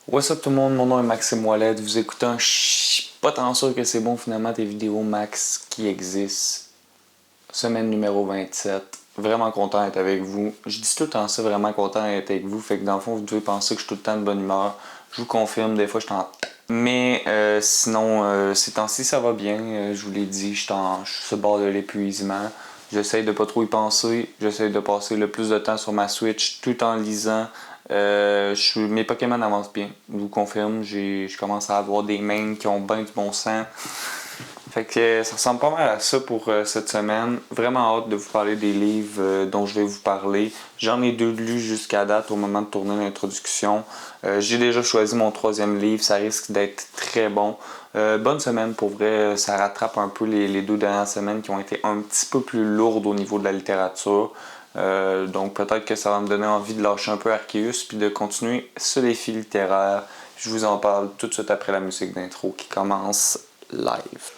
What's up tout le monde, mon nom est Maxime Ouellet, vous écoutez un pas tant sûr que c'est bon finalement tes vidéos max qui existent. Semaine numéro 27, vraiment content d'être avec vous. Je dis tout le temps ça, vraiment content d'être avec vous, fait que dans le fond vous devez penser que je suis tout le temps de bonne humeur. Je vous confirme, des fois je suis en... Mais sinon, ces temps-ci ça va bien, je vous l'ai dit, je suis sur le bord de l'épuisement. J'essaye de pas trop y penser, j'essaye de passer le plus de temps sur ma Switch tout en lisant. Mes Pokémon avancent bien, je vous confirme, je commence à avoir des mains qui ont bien du bon sens. Fait que ça ressemble pas mal à ça pour cette semaine. Vraiment hâte de vous parler des livres dont je vais vous parler. J'en ai 2 lus jusqu'à date au moment de tourner l'introduction. J'ai déjà choisi mon 3e livre, ça risque d'être très bon. Bonne semaine pour vrai, ça rattrape un peu les 2 dernières semaines qui ont été un petit peu plus lourdes au niveau de la littérature. Donc peut-être que ça va me donner envie de lâcher un peu Arceus puis de continuer ce défi littéraire. Je vous en parle tout de suite après la musique d'intro qui commence live.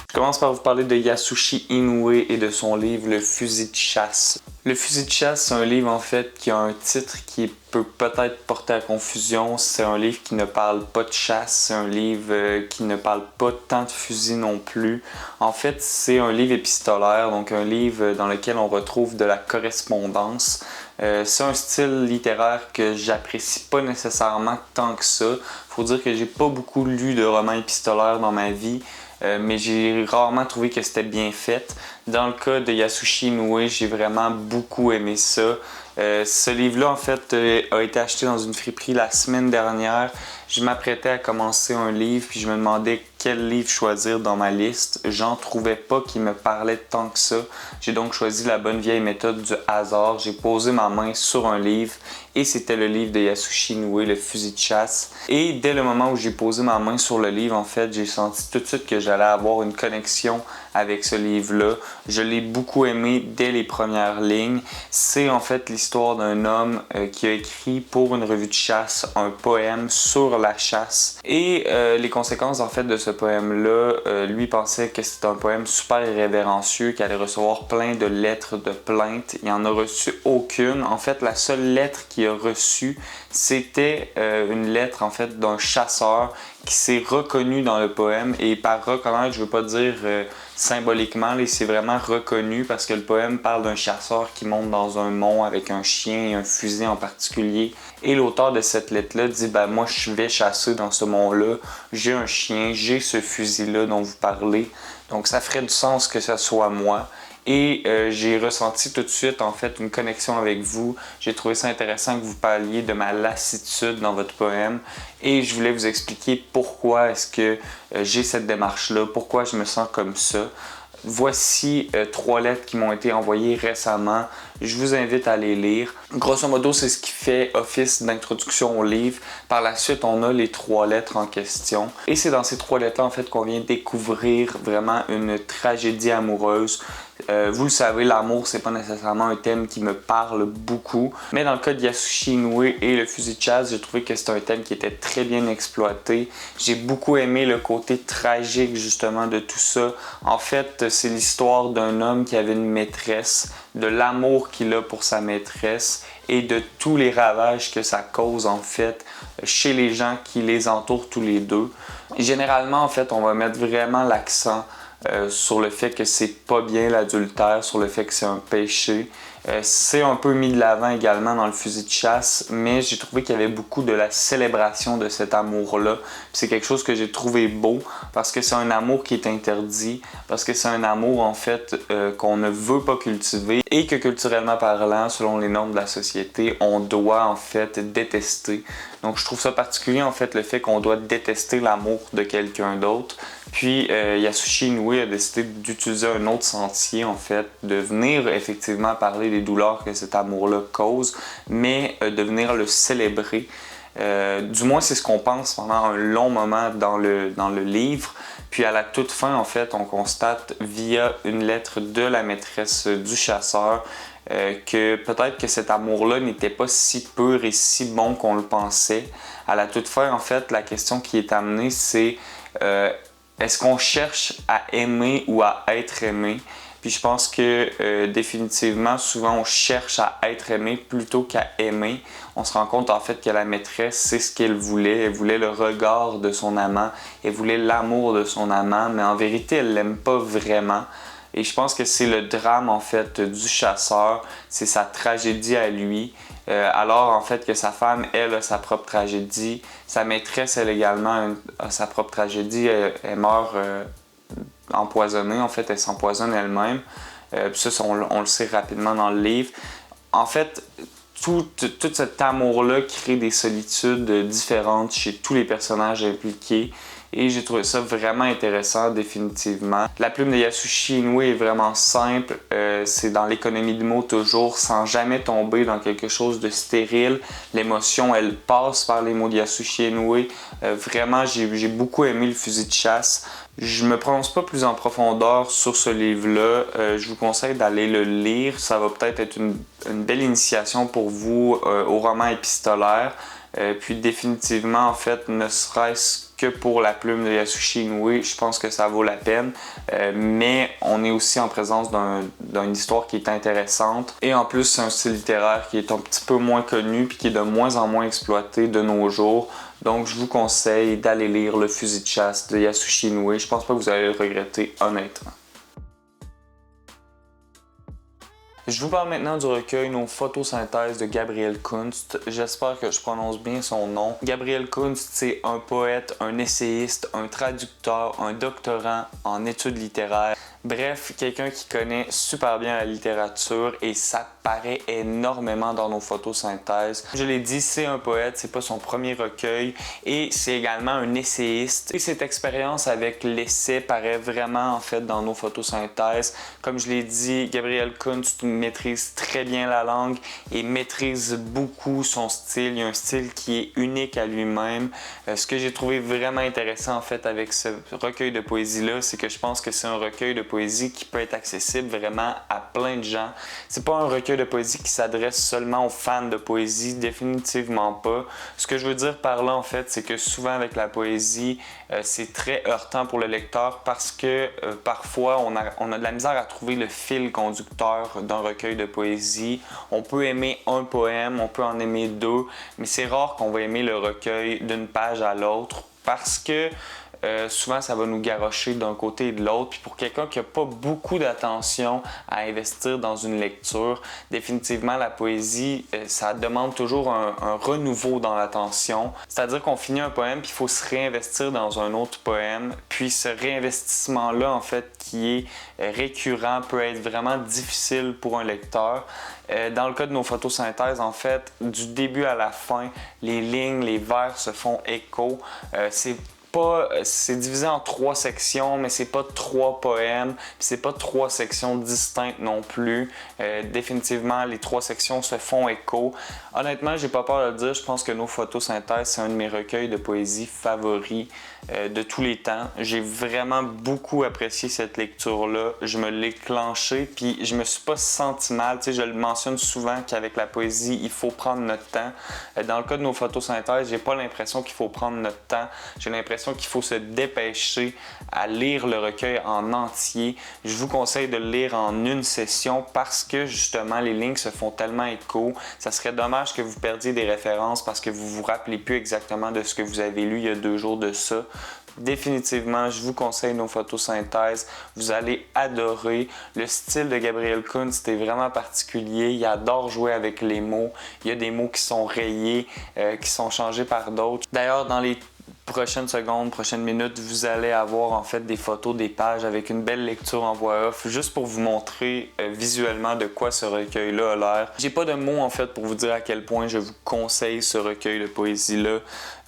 Je commence par vous parler de Yasushi Inoue et de son livre Le fusil de chasse. Le fusil de chasse, c'est un livre en fait qui a un titre qui peut peut-être porter à confusion. C'est un livre qui ne parle pas de chasse, c'est un livre qui ne parle pas tant de fusil non plus. En fait, c'est un livre épistolaire, donc un livre dans lequel on retrouve de la correspondance. C'est un style littéraire que j'apprécie pas nécessairement tant que ça. Faut dire que j'ai pas beaucoup lu de romans épistolaires dans ma vie. Mais j'ai rarement trouvé que c'était bien fait. Dans le cas de Yasushi Inoue, j'ai vraiment beaucoup aimé ça. Ce livre-là, en fait, a été acheté dans une friperie la semaine dernière. Je m'apprêtais à commencer un livre, puis je me demandais quel livre choisir dans ma liste. J'en trouvais pas qui me parlait tant que ça. J'ai donc choisi la bonne vieille méthode du hasard. J'ai posé ma main sur un livre et c'était le livre de Yasushi Inoue, Le fusil de chasse. Et dès le moment où j'ai posé ma main sur le livre, en fait, j'ai senti tout de suite que j'allais avoir une connexion avec ce livre-là. Je l'ai beaucoup aimé dès les premières lignes. C'est en fait l'histoire d'un homme qui a écrit pour une revue de chasse un poème sur la chasse. Et les conséquences en fait de ce poème-là, lui pensait que c'était un poème super irrévérencieux, qui allait recevoir plein de lettres de plainte. Il n'en a reçu aucune. En fait, la seule lettre qu'il a reçue, c'était une lettre en fait d'un chasseur qui s'est reconnu dans le poème. Et par reconnaître, je veux pas dire symboliquement, là, il s'est vraiment reconnu parce que le poème parle d'un chasseur qui monte dans un mont avec un chien et un fusil en particulier. Et l'auteur de cette lettre-là dit moi je vais chasser dans ce mont-là, j'ai un chien, j'ai ce fusil-là dont vous parlez. Donc ça ferait du sens que ce soit moi. Et j'ai ressenti tout de suite en fait une connexion avec vous. J'ai trouvé ça intéressant que vous parliez de ma lassitude dans votre poème. Et je voulais vous expliquer pourquoi est-ce que j'ai cette démarche-là, pourquoi je me sens comme ça. Voici 3 lettres qui m'ont été envoyées récemment. Je vous invite à les lire. Grosso modo, c'est ce qui fait office d'introduction au livre. Par la suite, on a les 3 lettres en question. Et c'est dans ces 3 lettres-là, en fait, qu'on vient découvrir vraiment une tragédie amoureuse. Vous le savez, l'amour, c'est pas nécessairement un thème qui me parle beaucoup. Mais dans le cas de Yasushi Inoue et le fusil de chasse, j'ai trouvé que c'était un thème qui était très bien exploité. J'ai beaucoup aimé le côté tragique, justement, de tout ça. En fait, c'est l'histoire d'un homme qui avait une maîtresse, de l'amour qu'il a pour sa maîtresse et de tous les ravages que ça cause, en fait, chez les gens qui les entourent tous les deux. Généralement, en fait, on va mettre vraiment l'accent sur le fait que c'est pas bien l'adultère, sur le fait que c'est un péché. C'est un peu mis de l'avant également dans le fusil de chasse, mais j'ai trouvé qu'il y avait beaucoup de la célébration de cet amour-là. C'est quelque chose que j'ai trouvé beau parce que c'est un amour qui est interdit, parce que c'est un amour en fait qu'on ne veut pas cultiver et que culturellement parlant, selon les normes de la société, on doit en fait détester. Donc je trouve ça particulier en fait le fait qu'on doit détester l'amour de quelqu'un d'autre. Puis Yasushi Inoue a décidé d'utiliser un autre sentier en fait, de venir effectivement parler des douleurs que cet amour-là cause, mais de venir le célébrer. Du moins, c'est ce qu'on pense pendant un long moment dans le livre. Puis à la toute fin, en fait, on constate via une lettre de la maîtresse du chasseur que peut-être que cet amour-là n'était pas si pur et si bon qu'on le pensait. À la toute fin, en fait, la question qui est amenée, c'est est-ce qu'on cherche à aimer ou à être aimé? Puis je pense que définitivement, souvent, on cherche à être aimé plutôt qu'à aimer. On se rend compte en fait que la maîtresse, c'est ce qu'elle voulait. Elle voulait le regard de son amant, elle voulait l'amour de son amant, mais en vérité, elle l'aime pas vraiment. Et je pense que c'est le drame en fait du chasseur, c'est sa tragédie à lui. Alors en fait que sa femme, elle, a sa propre tragédie. Sa maîtresse, elle également a sa propre tragédie. Elle meurt empoisonnée, en fait, elle s'empoisonne elle-même. Puis ça, on le sait rapidement dans le livre. En fait, tout cet amour-là crée des solitudes différentes chez tous les personnages impliqués. Et j'ai trouvé ça vraiment intéressant, définitivement. La plume de Yasushi Inoue est vraiment simple. C'est dans l'économie de mots toujours, sans jamais tomber dans quelque chose de stérile. L'émotion, elle passe par les mots de Yasushi Inoue. Vraiment, j'ai beaucoup aimé le fusil de chasse. Je me prononce pas plus en profondeur sur ce livre-là. Je vous conseille d'aller le lire. Ça va peut-être être une belle initiation pour vous au roman épistolaire. Puis définitivement, en fait, ne serait-ce que pour la plume de Yasushi Inoue, je pense que ça vaut la peine. Mais on est aussi en présence d'une histoire qui est intéressante. Et en plus, c'est un style littéraire qui est un petit peu moins connu puis qui est de moins en moins exploité de nos jours. Donc, je vous conseille d'aller lire Le fusil de chasse de Yasushi Inoue. Je pense pas que vous allez le regretter, honnêtement. Je vous parle maintenant du recueil Nos photosynthèses de Gabriel Kunst. J'espère que je prononce bien son nom. Gabriel Kunst, c'est un poète, un essayiste, un traducteur, un doctorant en études littéraires. Bref, quelqu'un qui connaît super bien la littérature et ça paraît énormément dans Nos photosynthèses. Je l'ai dit, c'est un poète, c'est pas son premier recueil et c'est également un essayiste. Et cette expérience avec l'essai paraît vraiment en fait dans Nos photosynthèses. Comme je l'ai dit, Gabriel Kunst maîtrise très bien la langue et maîtrise beaucoup son style. Il y a un style qui est unique à lui-même. Ce que j'ai trouvé vraiment intéressant en fait avec ce recueil de poésie-là, c'est que je pense que c'est un recueil de poésie qui peut être accessible vraiment à plein de gens. C'est pas un recueil de poésie qui s'adresse seulement aux fans de poésie, définitivement pas. Ce que je veux dire par là en fait, c'est que souvent avec la poésie, c'est très heurtant pour le lecteur parce que parfois on a de la misère à trouver le fil conducteur d'un recueil de poésie. On peut aimer un poème, on peut en aimer deux, mais c'est rare qu'on va aimer le recueil d'une page à l'autre parce que souvent ça va nous garrocher d'un côté et de l'autre. Puis pour quelqu'un qui n'a pas beaucoup d'attention à investir dans une lecture, définitivement la poésie, ça demande toujours un renouveau dans l'attention. C'est-à-dire qu'on finit un poème puis il faut se réinvestir dans un autre poème. Puis ce réinvestissement-là, en fait, qui est récurrent, peut être vraiment difficile pour un lecteur. Dans le cas de Nos photosynthèses, en fait, du début à la fin, les lignes, les vers se font écho. C'est divisé en 3 sections, mais c'est pas 3 poèmes, puis c'est pas 3 sections distinctes non plus. Définitivement, les 3 sections se font écho. Honnêtement, j'ai pas peur de le dire, je pense que Nos photosynthèses, c'est un de mes recueils de poésie favoris de tous les temps. J'ai vraiment beaucoup apprécié cette lecture-là. Je me l'ai clenchée, puis je me suis pas senti mal. Tu sais, je le mentionne souvent qu'avec la poésie, il faut prendre notre temps. Dans le cas de Nos photosynthèses, j'ai pas l'impression qu'il faut prendre notre temps. J'ai l'impression qu'il faut se dépêcher à lire le recueil en entier. Je vous conseille de le lire en une session parce que justement les lignes se font tellement écho. Ça serait dommage que vous perdiez des références parce que vous vous rappelez plus exactement de ce que vous avez lu il y a 2 jours de ça. Définitivement, je vous conseille Nos photosynthèses. Vous allez adorer. Le style de Gabriel Kunst est vraiment particulier. Il adore jouer avec les mots. Il y a des mots qui sont rayés, qui sont changés par d'autres. D'ailleurs, dans les prochaines secondes, prochaines minutes, vous allez avoir en fait des photos des pages avec une belle lecture en voix off, juste pour vous montrer visuellement de quoi ce recueil-là a l'air. J'ai pas de mots en fait pour vous dire à quel point je vous conseille ce recueil de poésie-là.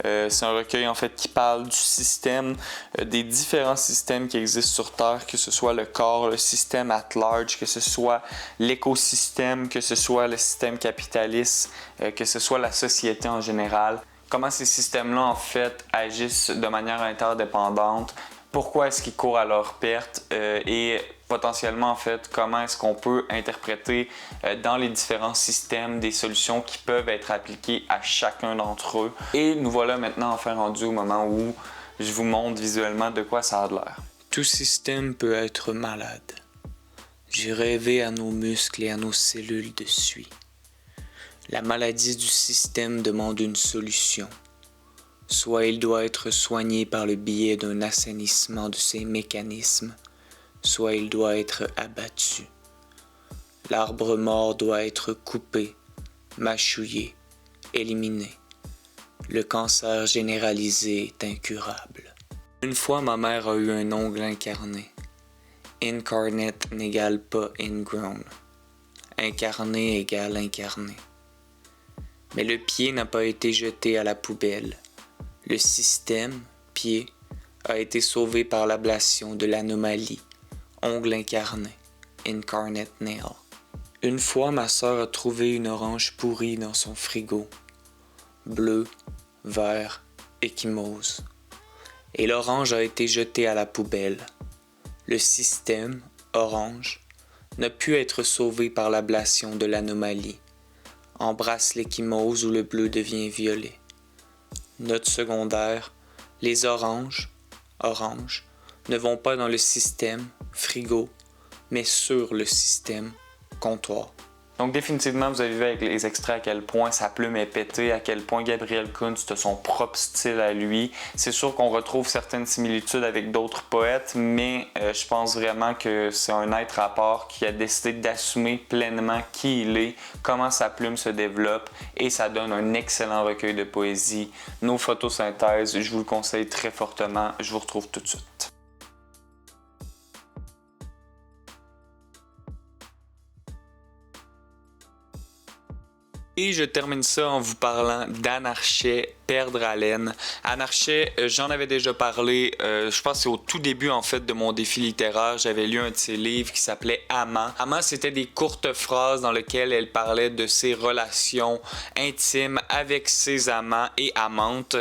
C'est un recueil en fait qui parle du système, des différents systèmes qui existent sur Terre, que ce soit le corps, le système at large, que ce soit l'écosystème, que ce soit le système capitaliste, que ce soit la société en général. comment ces systèmes-là en fait agissent de manière interdépendante, pourquoi est-ce qu'ils courent à leur perte et potentiellement en fait comment est-ce qu'on peut interpréter dans les différents systèmes des solutions qui peuvent être appliquées à chacun d'entre eux. Et nous voilà maintenant enfin rendus au moment où je vous montre visuellement de quoi ça a l'air. Tout système peut être malade. J'ai rêvé à nos muscles et à nos cellules de suie. La maladie du système demande une solution. Soit il doit être soigné par le biais d'un assainissement de ses mécanismes, soit il doit être abattu. L'arbre mort doit être coupé, mâchouillé, éliminé. Le cancer généralisé est incurable. Une fois, ma mère a eu un ongle incarné. Incarnate n'égale pas ingrown. Incarné égale incarné. Mais le pied n'a pas été jeté à la poubelle. Le système, pied, a été sauvé par l'ablation de l'anomalie, ongle incarné, incarnate nail. Une fois, ma sœur a trouvé une orange pourrie dans son frigo. Bleu, vert, échymose. Et l'orange a été jetée à la poubelle. Le système, orange, n'a pu être sauvé par l'ablation de l'anomalie. Embrasse l'échymose où le bleu devient violet. Note secondaire, les oranges, ne vont pas dans le système, frigo, mais sur le système, comptoir. Donc définitivement, vous avez vu avec les extraits à quel point sa plume est pétée, à quel point Gabriel Kunst a son propre style à lui. C'est sûr qu'on retrouve certaines similitudes avec d'autres poètes, mais je pense vraiment que c'est un être à part qui a décidé d'assumer pleinement qui il est, comment sa plume se développe, et ça donne un excellent recueil de poésie. Nos photosynthèses, je vous le conseille très fortement. Je vous retrouve tout de suite. Et je termine ça en vous parlant d'Anarchet, Perdre haleine. Anarchet, j'en avais déjà parlé, je pense que c'est au tout début en fait de mon défi littéraire. J'avais lu un de ses livres qui s'appelait Amant. Amant, c'était des courtes phrases dans lesquelles elle parlait de ses relations intimes avec ses amants et amantes.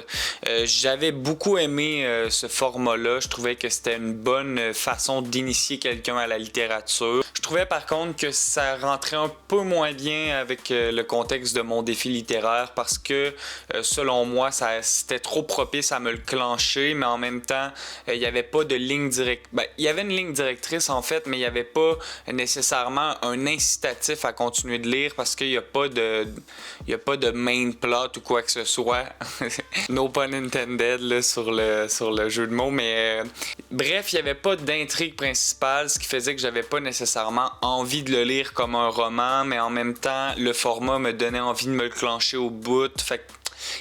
J'avais beaucoup aimé ce format-là. Je trouvais que c'était une bonne façon d'initier quelqu'un à la littérature. Je trouvais par contre que ça rentrait un peu moins bien avec le contexte de mon défi littéraire parce que selon moi, c'était trop propice à me le clencher, mais en même temps, il n'y avait pas de ligne directrice. Il y avait une ligne directrice en fait, mais il n'y avait pas nécessairement un incitatif à continuer de lire parce qu'il n'y a pas de main plot ou quoi que ce soit. No pun intended là, sur le jeu de mots, mais bref, il n'y avait pas d'intrigue principale, ce qui faisait que j'avais pas nécessairement envie de le lire comme un roman, mais en même temps, le format me donnait envie de me le clencher au bout. Fait que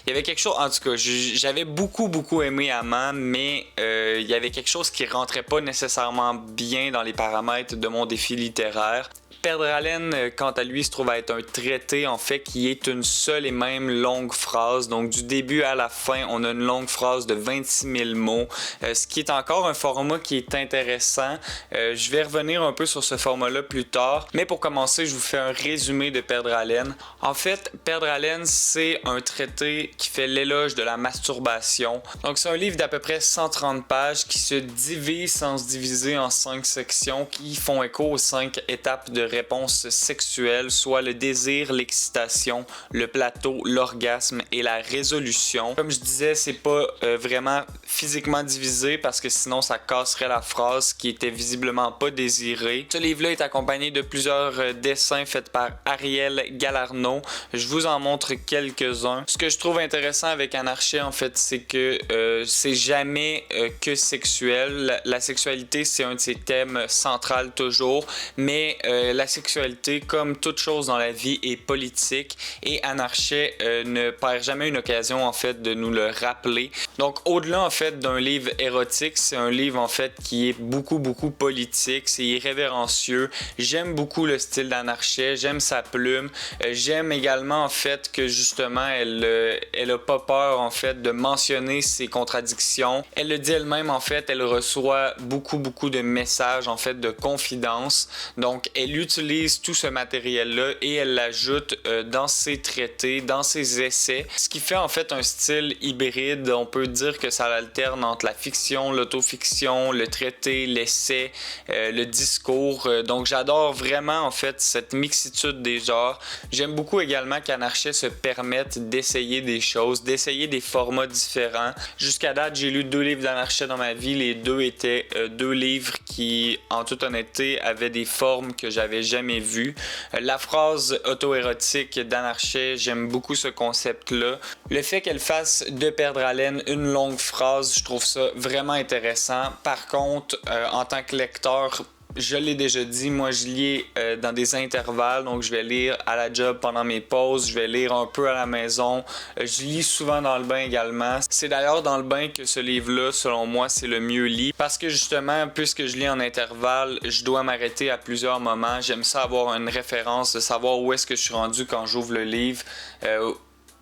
il y avait quelque chose, en tout cas, j'avais beaucoup aimé Amant, mais il y avait quelque chose qui rentrait pas nécessairement bien dans les paramètres de mon défi littéraire. Perdre haleine, quant à lui, se trouve à être un traité, en fait, qui est une seule et même longue phrase. Donc, du début à la fin, on a une longue phrase de 26 000 mots, ce qui est encore un format qui est intéressant. Je vais revenir un peu sur ce format-là plus tard. Mais pour commencer, je vous fais un résumé de Perdre haleine. En fait, Perdre haleine, c'est un traité qui fait l'éloge de la masturbation. Donc, c'est un livre d'à peu près 130 pages qui se divise sans se diviser en 5 sections qui font écho aux 5 étapes de réponse sexuelle, soit le désir, l'excitation, le plateau, l'orgasme et la résolution. Comme je disais, c'est pas vraiment physiquement divisé parce que sinon ça casserait la phrase qui était visiblement pas désirée. Ce livre-là est accompagné de plusieurs dessins faits par Ariel Galarno. Je vous en montre quelques-uns. Ce que je trouve intéressant avec Anarchet, en fait, c'est que c'est jamais que sexuel. La sexualité, c'est un de ses thèmes centrales toujours, mais la sexualité, comme toute chose dans la vie, est politique et Anarchet ne perd jamais une occasion en fait de nous le rappeler. Donc au-delà en fait d'un livre érotique, c'est un livre en fait qui est beaucoup politique, c'est irrévérencieux. J'aime beaucoup le style d'Anarchet, j'aime sa plume, j'aime également en fait que justement elle a pas peur en fait de mentionner ses contradictions. Elle le dit elle-même en fait, elle reçoit beaucoup de messages en fait de confidence. Donc elle utilise tout ce matériel-là et elle l'ajoute dans ses traités, dans ses essais, ce qui fait en fait un style hybride. On peut dire que ça alterne entre la fiction, l'autofiction, le traité, l'essai, le discours. Donc j'adore vraiment en fait cette mixitude des genres. J'aime beaucoup également qu'Anarchet se permette d'essayer des choses, d'essayer des formats différents. Jusqu'à date, j'ai lu 2 livres d'Anarchet dans ma vie. Les 2 étaient 2 livres qui, en toute honnêteté, avaient des formes que j'avais jamais vues. La phrase auto-érotique d'Anarchet, j'aime beaucoup ce concept-là. Le fait qu'elle fasse de Perdre Haleine une longue phrase, je trouve ça vraiment intéressant. Par contre, en tant que lecteur, je l'ai déjà dit, moi je lis dans des intervalles, donc je vais lire à la job pendant mes pauses, je vais lire un peu à la maison, je lis souvent dans le bain également. C'est d'ailleurs dans le bain que ce livre-là, selon moi, c'est le mieux lu, parce que justement, puisque je lis en intervalle, je dois m'arrêter à plusieurs moments. J'aime ça avoir une référence, de savoir où est-ce que je suis rendu quand j'ouvre le livre.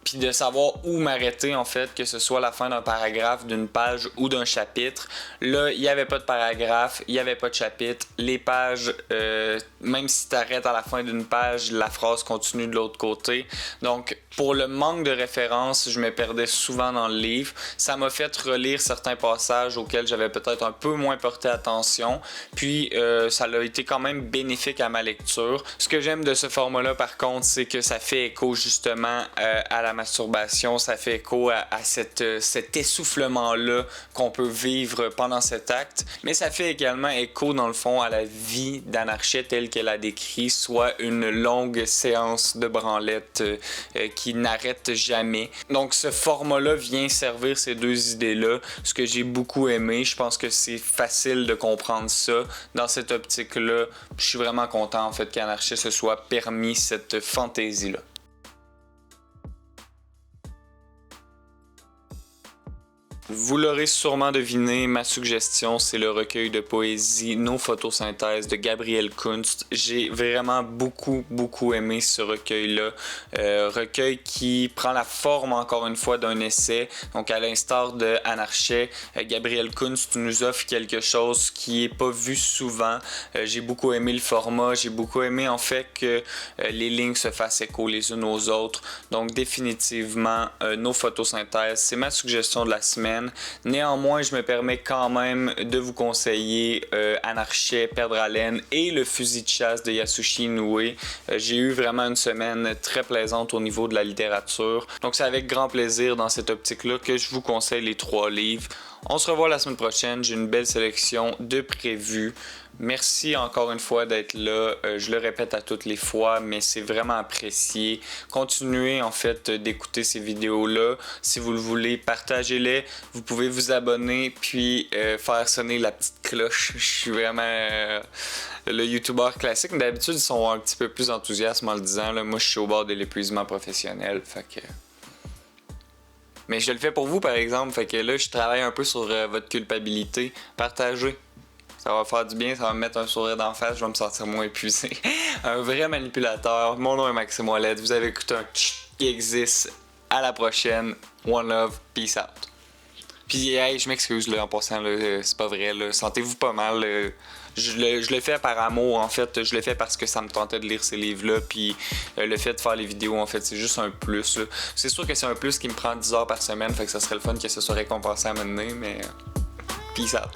Puis de savoir où m'arrêter en fait, que ce soit la fin d'un paragraphe, d'une page ou d'un chapitre. Là, il n'y avait pas de paragraphe, il n'y avait pas de chapitre. Les pages, même si tu arrêtes à la fin d'une page, la phrase continue de l'autre côté. Donc, pour le manque de référence, je me perdais souvent dans le livre. Ça m'a fait relire certains passages auxquels j'avais peut-être un peu moins porté attention. Puis, ça a été quand même bénéfique à ma lecture. Ce que j'aime de ce format-là, par contre, c'est que ça fait écho justement à la masturbation, ça fait écho à cet essoufflement-là qu'on peut vivre pendant cet acte, mais ça fait également écho dans le fond à la vie d'Anarchet telle qu'elle a décrit, soit une longue séance de branlette qui n'arrête jamais. Donc ce format-là vient servir ces 2 idées-là, ce que j'ai beaucoup aimé. Je pense que c'est facile de comprendre ça. Dans cette optique-là, je suis vraiment content en fait qu'Anarchet se soit permis cette fantaisie-là. Vous l'aurez sûrement deviné, ma suggestion, c'est le recueil de poésie Nos photosynthèses de Gabriel Kunst. J'ai vraiment beaucoup aimé ce recueil-là. Recueil qui prend la forme, encore une fois, d'un essai. Donc, à l'instar de Anarchet, Gabriel Kunst nous offre quelque chose qui n'est pas vu souvent. J'ai beaucoup aimé le format. J'ai beaucoup aimé, en fait, que les lignes se fassent écho les unes aux autres. Donc, définitivement, Nos photosynthèses, c'est ma suggestion de la semaine. Néanmoins, je me permets quand même de vous conseiller Anarchet, Perdre Haleine et Le fusil de chasse de Yasushi Inoue. J'ai eu vraiment une semaine très plaisante au niveau de la littérature. Donc c'est avec grand plaisir dans cette optique-là que je vous conseille les 3 livres. On se revoit la semaine prochaine. J'ai une belle sélection de prévus. Merci encore une fois d'être là. Je le répète à toutes les fois, mais c'est vraiment apprécié. Continuez en fait d'écouter ces vidéos-là. Si vous le voulez, partagez-les. Vous pouvez vous abonner puis faire sonner la petite cloche. Je suis vraiment le YouTuber classique. D'habitude, ils sont un petit peu plus enthousiastes en le disant. Là. Moi, je suis au bord de l'épuisement professionnel. Fait que... Mais je le fais pour vous, par exemple. Fait que là, je travaille un peu sur votre culpabilité. Partagez. Ça va faire du bien, ça va me mettre un sourire d'en face, je vais me sentir moins épuisé. Un vrai manipulateur. Mon nom est Maxime Ouellet. Vous avez écouté un qui existe. À la prochaine. One love. Peace out. Puis, hey, je m'excuse, là, en passant, là, c'est pas vrai, là. Sentez-vous pas mal, là. Je le fais par amour, en fait. Je le fais parce que ça me tentait de lire ces livres-là. Puis le fait de faire les vidéos, en fait, c'est juste un plus. Là. C'est sûr que c'est un plus qui me prend 10 heures par semaine. Fait que ça serait le fun que ça soit récompensé à un moment donné. Mais peace out.